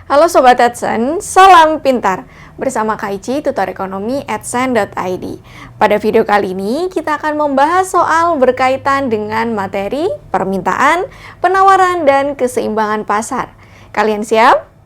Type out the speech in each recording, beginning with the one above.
Halo Sobat Adsen, salam pintar. Bersama Kak Ici, tutor ekonomi adsen.id. Pada video kali ini, kita akan membahas soal berkaitan dengan materi, permintaan, penawaran, dan keseimbangan pasar. Kalian siap?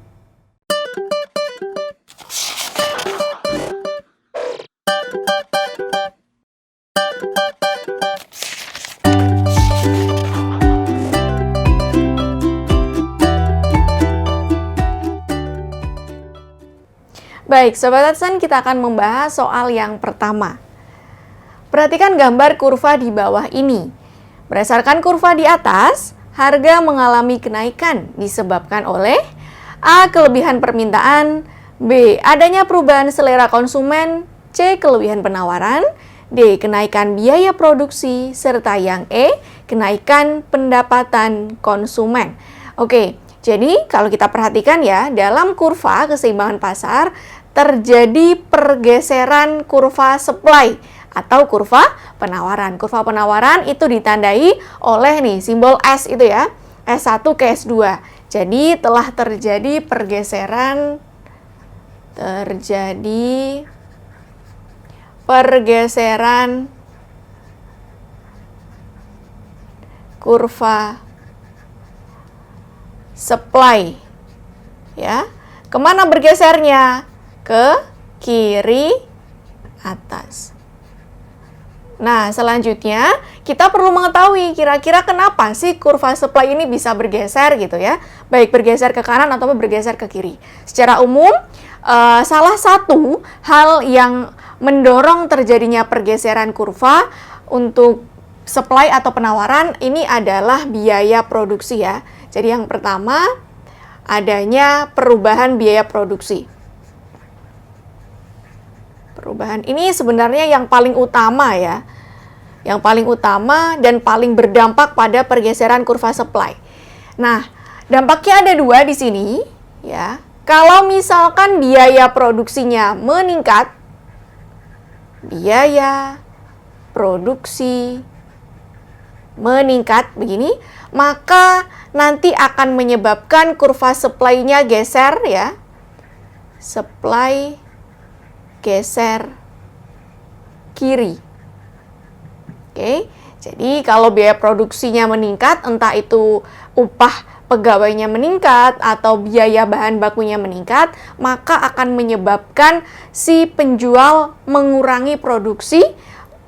Baik, Sobat Adsen, kita akan membahas soal yang pertama. Perhatikan gambar kurva di bawah ini. Berdasarkan kurva di atas, harga mengalami kenaikan disebabkan oleh A. Kelebihan permintaan, B. Adanya perubahan selera konsumen, C. Kelebihan penawaran, D. Kenaikan biaya produksi, serta yang E. Kenaikan pendapatan konsumen. Oke, jadi kalau kita perhatikan ya, dalam kurva keseimbangan pasar, terjadi pergeseran kurva supply atau kurva penawaran. Kurva penawaran itu ditandai oleh nih simbol S itu ya, S1 ke S2. Jadi telah terjadi pergeseran kurva supply ya. Kemana bergesernya? Ke kiri atas. Nah, selanjutnya kita perlu mengetahui kira-kira kenapa sih kurva supply ini bisa bergeser gitu ya. Baik bergeser ke kanan atau bergeser ke kiri. Secara umum, salah satu hal yang mendorong terjadinya pergeseran kurva untuk supply atau penawaran ini adalah biaya produksi ya. Jadi yang pertama, adanya perubahan biaya produksi. Perubahan ini sebenarnya yang paling utama ya. Yang paling utama dan paling berdampak pada pergeseran kurva supply. Nah, dampaknya ada dua di sini ya. Kalau misalkan biaya produksinya meningkat, biaya produksi meningkat begini, maka nanti akan menyebabkan kurva supply-nya geser ya. Supply geser kiri. Oke, jadi kalau biaya produksinya meningkat, entah itu upah pegawainya meningkat atau biaya bahan bakunya meningkat, maka akan menyebabkan si penjual mengurangi produksi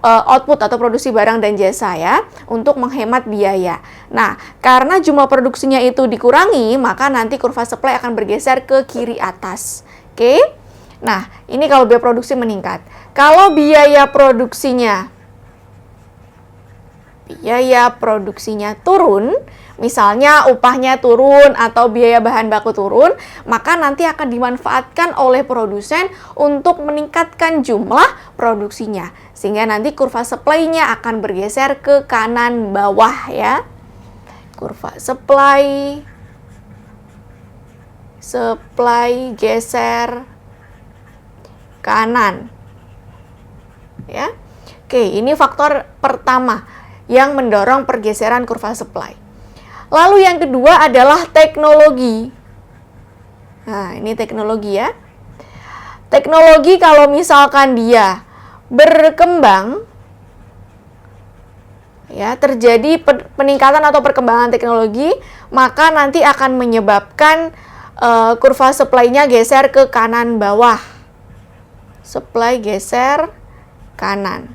output atau produksi barang dan jasa ya, untuk menghemat biaya. Nah, karena jumlah produksinya itu dikurangi, maka nanti kurva supply akan bergeser ke kiri atas. Oke. Nah, ini kalau biaya produksi meningkat. Kalau biaya produksinya turun, misalnya upahnya turun atau biaya bahan baku turun, maka nanti akan dimanfaatkan oleh produsen untuk meningkatkan jumlah produksinya. Sehingga nanti kurva supply-nya akan bergeser ke kanan bawah ya. Kurva supply geser kanan ya. Oke, ini faktor pertama yang mendorong pergeseran kurva supply. Lalu yang kedua adalah teknologi. Nah, ini teknologi ya. Teknologi kalau misalkan dia berkembang ya, terjadi peningkatan atau perkembangan teknologi, maka nanti akan menyebabkan kurva supply-nya geser ke kanan bawah. Supply geser kanan.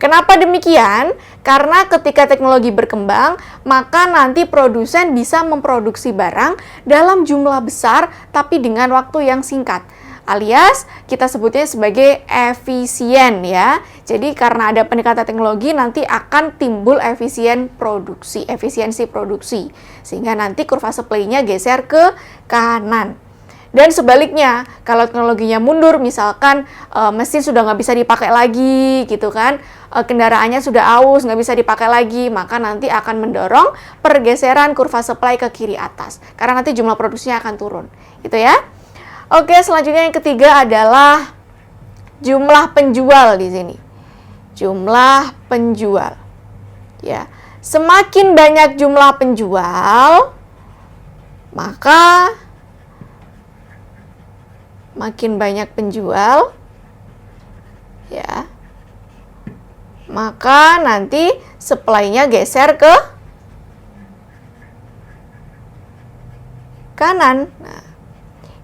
Kenapa demikian? Karena ketika teknologi berkembang, maka nanti produsen bisa memproduksi barang dalam jumlah besar tapi dengan waktu yang singkat. Alias kita sebutnya sebagai efisien ya. Jadi karena ada peningkatan teknologi nanti akan timbul efisiensi produksi. Sehingga nanti kurva supply-nya geser ke kanan. Dan sebaliknya, kalau teknologinya mundur, misalkan mesin sudah nggak bisa dipakai lagi, gitu kan, kendaraannya sudah aus, nggak bisa dipakai lagi, maka nanti akan mendorong pergeseran kurva supply ke kiri atas. Karena nanti jumlah produksinya akan turun, gitu ya. Oke, selanjutnya yang ketiga adalah jumlah penjual di sini. Jumlah penjual, ya. Semakin banyak jumlah penjual, maka makin banyak penjual, ya, maka nanti supply-nya geser ke kanan. Nah,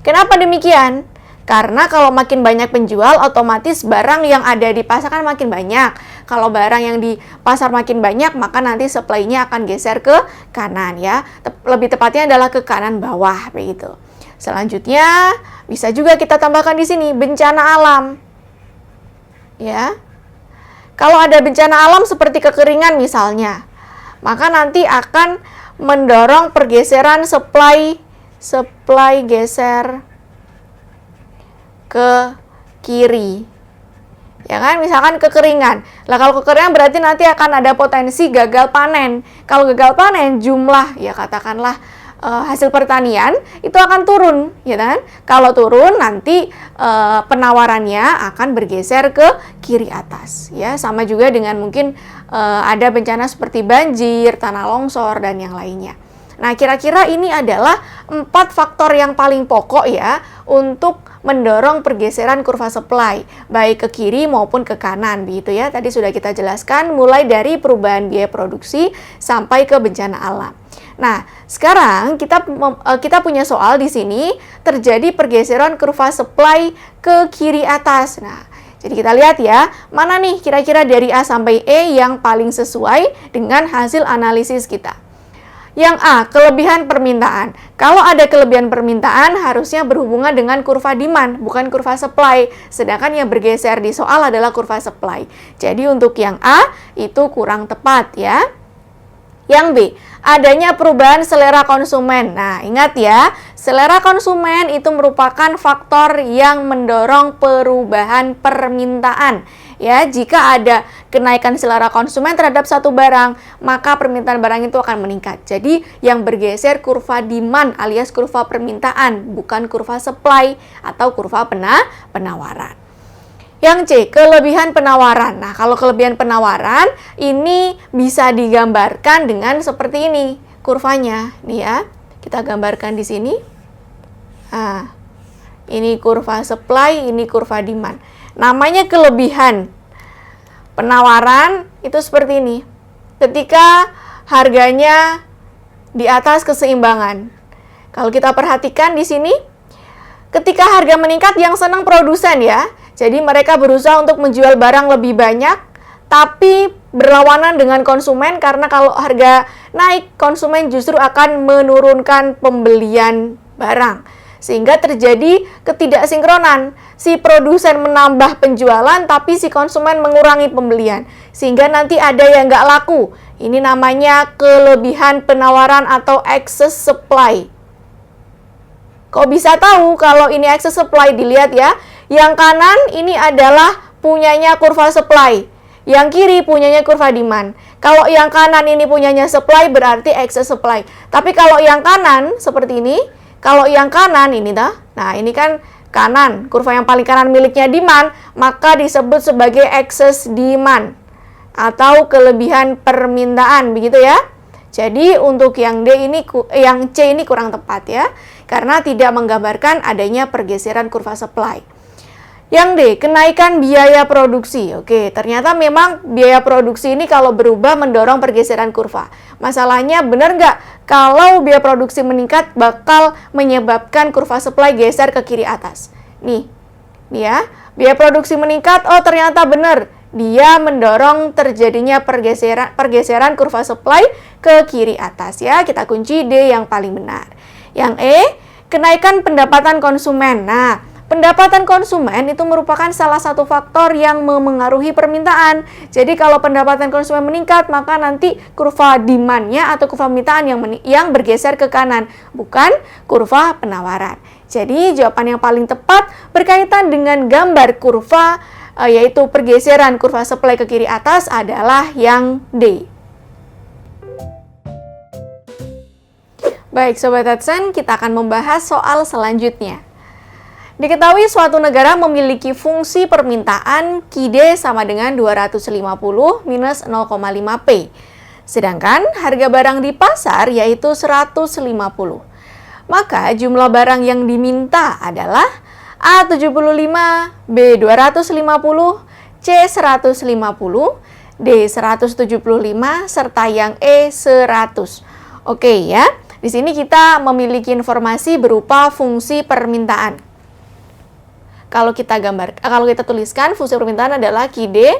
kenapa demikian? Karena kalau makin banyak penjual, otomatis barang yang ada di pasar kan makin banyak. Kalau barang yang di pasar makin banyak, maka nanti supply-nya akan geser ke kanan, ya. Lebih tepatnya adalah ke kanan bawah, begitu. Selanjutnya, bisa juga kita tambahkan di sini bencana alam. Ya. Kalau ada bencana alam seperti kekeringan misalnya, maka nanti akan mendorong pergeseran supply geser ke kiri. Ya kan, misalkan kekeringan. Lah kalau kekeringan berarti nanti akan ada potensi gagal panen. Kalau gagal panen, jumlah, ya katakanlah hasil pertanian itu akan turun, ya kan? Kalau turun nanti penawarannya akan bergeser ke kiri atas, ya. Sama juga dengan mungkin ada bencana seperti banjir, tanah longsor dan yang lainnya. Nah, kira-kira ini adalah 4 faktor yang paling pokok ya untuk mendorong pergeseran kurva supply, baik ke kiri maupun ke kanan, begitu ya. Tadi sudah kita jelaskan mulai dari perubahan biaya produksi sampai ke bencana alam. Nah, sekarang kita punya soal di sini terjadi pergeseran kurva supply ke kiri atas. Nah, jadi kita lihat ya, mana nih kira-kira dari A sampai E yang paling sesuai dengan hasil analisis kita. Yang A, kelebihan permintaan. Kalau ada kelebihan permintaan, harusnya berhubungan dengan kurva demand, bukan kurva supply. Sedangkan yang bergeser di soal adalah kurva supply. Jadi untuk yang A, itu kurang tepat ya. Yang B, adanya perubahan selera konsumen. Nah, ingat ya, selera konsumen itu merupakan faktor yang mendorong perubahan permintaan. Ya, jika ada kenaikan selera konsumen terhadap satu barang, maka permintaan barang itu akan meningkat. Jadi, yang bergeser kurva demand alias kurva permintaan, bukan kurva supply atau kurva penawaran. Yang C, kelebihan penawaran. Nah, kalau kelebihan penawaran, ini bisa digambarkan dengan seperti ini kurvanya. Nih ya, kita gambarkan di sini. Nah, ini kurva supply, ini kurva demand. Namanya kelebihan penawaran itu seperti ini. Ketika harganya di atas keseimbangan. Kalau kita perhatikan di sini, ketika harga meningkat yang senang produsen ya. Jadi mereka berusaha untuk menjual barang lebih banyak, tapi berlawanan dengan konsumen karena kalau harga naik, konsumen justru akan menurunkan pembelian barang. Sehingga terjadi ketidaksinkronan. Si produsen menambah penjualan, tapi si konsumen mengurangi pembelian. Sehingga nanti ada yang nggak laku. Ini namanya kelebihan penawaran atau excess supply. Kok bisa tahu kalau ini excess supply? Dilihat ya. Yang kanan ini adalah punyanya kurva supply. Yang kiri punyanya kurva demand. Kalau yang kanan ini punyanya supply berarti excess supply. Tapi kalau yang kanan seperti ini, kalau yang kanan ini dah, nah ini kan kanan, kurva yang paling kanan miliknya demand, maka disebut sebagai excess demand atau kelebihan permintaan, begitu ya. Jadi untuk yang C ini kurang tepat ya, karena tidak menggambarkan adanya pergeseran kurva supply. Yang D, kenaikan biaya produksi. Oke, ternyata memang biaya produksi ini kalau berubah mendorong pergeseran kurva. Masalahnya benar nggak? Kalau biaya produksi meningkat bakal menyebabkan kurva supply geser ke kiri atas. Nih ya, biaya produksi meningkat, oh ternyata benar. Dia mendorong terjadinya pergeseran kurva supply ke kiri atas ya. Kita kunci D yang paling benar. Yang E, kenaikan pendapatan konsumen. Nah, pendapatan konsumen itu merupakan salah satu faktor yang memengaruhi permintaan. Jadi kalau pendapatan konsumen meningkat, maka nanti kurva demand-nya atau kurva permintaan yang bergeser ke kanan, bukan kurva penawaran. Jadi jawaban yang paling tepat berkaitan dengan gambar kurva, yaitu pergeseran kurva supply ke kiri atas adalah yang D. Baik Sobat AdSense, kita akan membahas soal selanjutnya. Diketahui suatu negara memiliki fungsi permintaan QD sama dengan 250 minus 0,5P. Sedangkan harga barang di pasar yaitu 150. Maka jumlah barang yang diminta adalah A 75, B 250, C 150, D 175, serta yang E 100. Oke ya, di sini kita memiliki informasi berupa fungsi permintaan. Kalau kita tuliskan fungsi permintaan adalah QD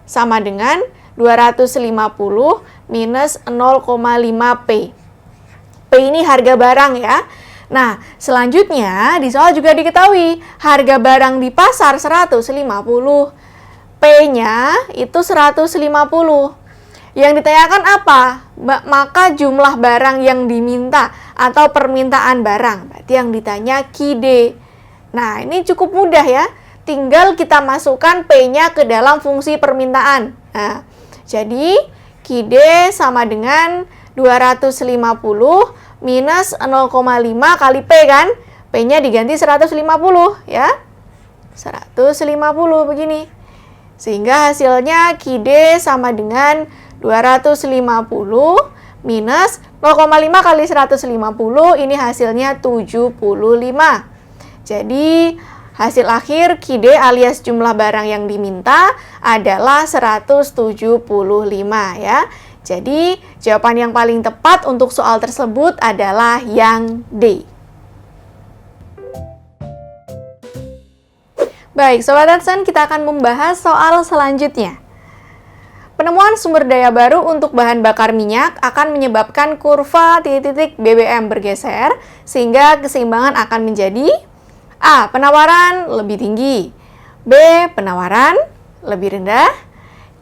sama dengan 250 minus 0,5 P. P ini harga barang ya. Nah, selanjutnya di soal juga diketahui harga barang di pasar 150. P-nya itu 150. Yang ditanyakan apa? Maka jumlah barang yang diminta atau permintaan barang. Berarti yang ditanya QD. Nah, ini cukup mudah ya. Tinggal kita masukkan P-nya ke dalam fungsi permintaan. Nah, jadi QD sama dengan 250 minus 0,5 kali P kan? P-nya diganti 150 ya. 150 begini. Sehingga hasilnya QD sama dengan 250 minus 0,5 kali 150, ini hasilnya 75. Jadi hasil akhir QD alias jumlah barang yang diminta adalah 175 ya. Jadi jawaban yang paling tepat untuk soal tersebut adalah yang D. Baik, Sobat Adsen, kita akan membahas soal selanjutnya. Penemuan sumber daya baru untuk bahan bakar minyak akan menyebabkan kurva titik-titik BBM bergeser sehingga keseimbangan akan menjadi A. Penawaran lebih tinggi, B. Penawaran lebih rendah,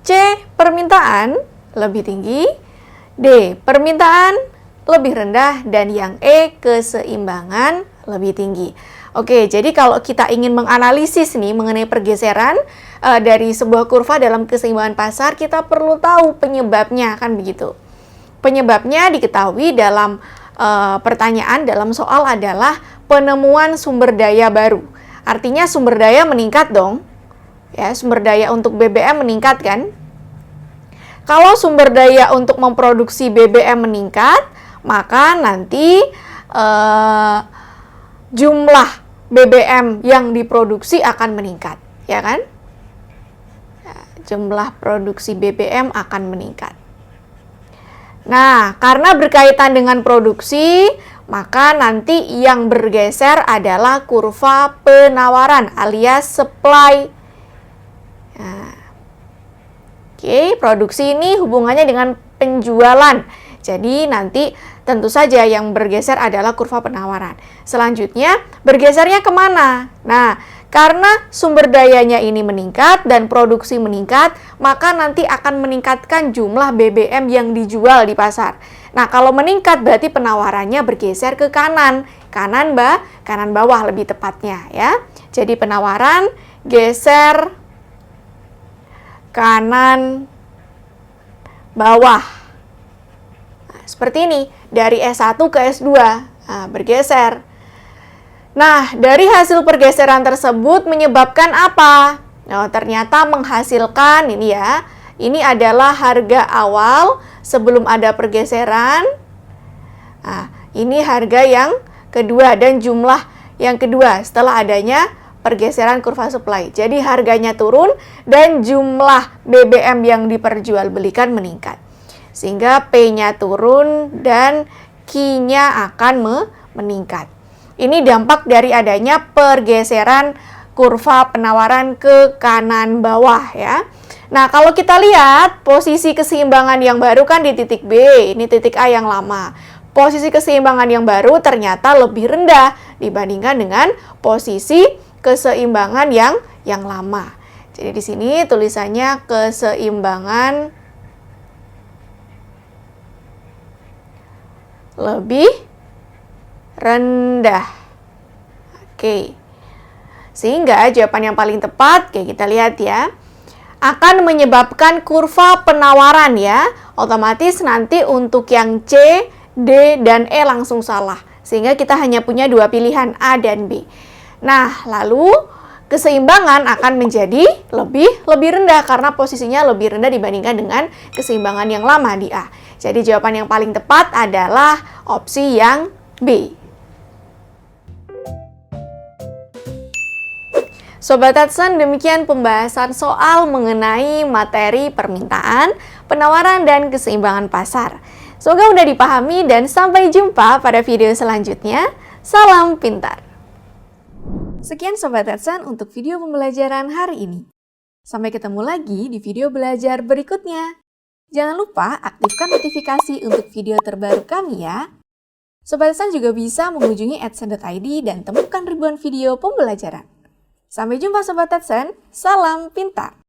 C. Permintaan lebih tinggi, D. Permintaan lebih rendah, dan yang E. Keseimbangan lebih tinggi. Oke, jadi kalau kita ingin menganalisis nih mengenai pergeseran dari sebuah kurva dalam keseimbangan pasar, kita perlu tahu penyebabnya, kan begitu. Penyebabnya diketahui dalam pertanyaan dalam soal adalah penemuan sumber daya baru. Artinya sumber daya meningkat dong. Ya, sumber daya untuk BBM meningkat kan? Kalau sumber daya untuk memproduksi BBM meningkat, maka nanti jumlah BBM yang diproduksi akan meningkat, ya kan? Jumlah produksi BBM akan meningkat. Nah, karena berkaitan dengan produksi, maka nanti yang bergeser adalah kurva penawaran alias supply. Nah, oke, produksi ini hubungannya dengan penjualan. Jadi nanti tentu saja yang bergeser adalah kurva penawaran. Selanjutnya, bergesernya kemana? Nah, karena sumber dayanya ini meningkat dan produksi meningkat, maka nanti akan meningkatkan jumlah BBM yang dijual di pasar. Nah, kalau meningkat berarti penawarannya bergeser ke kanan. Kanan bawah lebih tepatnya ya. Jadi penawaran geser kanan bawah. Seperti ini, dari S1 ke S2, bergeser. Nah, dari hasil pergeseran tersebut menyebabkan apa? Oh, ternyata menghasilkan, ini ya, ini adalah harga awal sebelum ada pergeseran. Nah, ini harga yang kedua dan jumlah yang kedua setelah adanya pergeseran kurva supply. Jadi harganya turun dan jumlah BBM yang diperjualbelikan meningkat. Sehingga P-nya turun dan Q-nya akan meningkat. Ini dampak dari adanya pergeseran kurva penawaran ke kanan bawah ya. Nah, kalau kita lihat posisi keseimbangan yang baru kan di titik B, ini titik A yang lama. Posisi keseimbangan yang baru ternyata lebih rendah dibandingkan dengan posisi keseimbangan yang lama. Jadi di sini tulisannya keseimbangan lebih rendah. Oke. Sehingga jawaban yang paling tepat, kayak kita lihat ya, akan menyebabkan kurva penawaran ya. Otomatis nanti untuk yang C, D, dan E langsung salah. Sehingga kita hanya punya dua pilihan, A dan B. Nah, lalu keseimbangan akan menjadi lebih rendah karena posisinya lebih rendah dibandingkan dengan keseimbangan yang lama di A. Jadi jawaban yang paling tepat adalah opsi yang B. Sobat Adsen, demikian pembahasan soal mengenai materi permintaan, penawaran, dan keseimbangan pasar. Semoga mudah dipahami dan sampai jumpa pada video selanjutnya. Salam pintar! Sekian Sobat Adsen untuk video pembelajaran hari ini. Sampai ketemu lagi di video belajar berikutnya. Jangan lupa aktifkan notifikasi untuk video terbaru kami ya. Sobat Adsen juga bisa mengunjungi adsen.id dan temukan ribuan video pembelajaran. Sampai jumpa Sobat Adsen, salam pintar!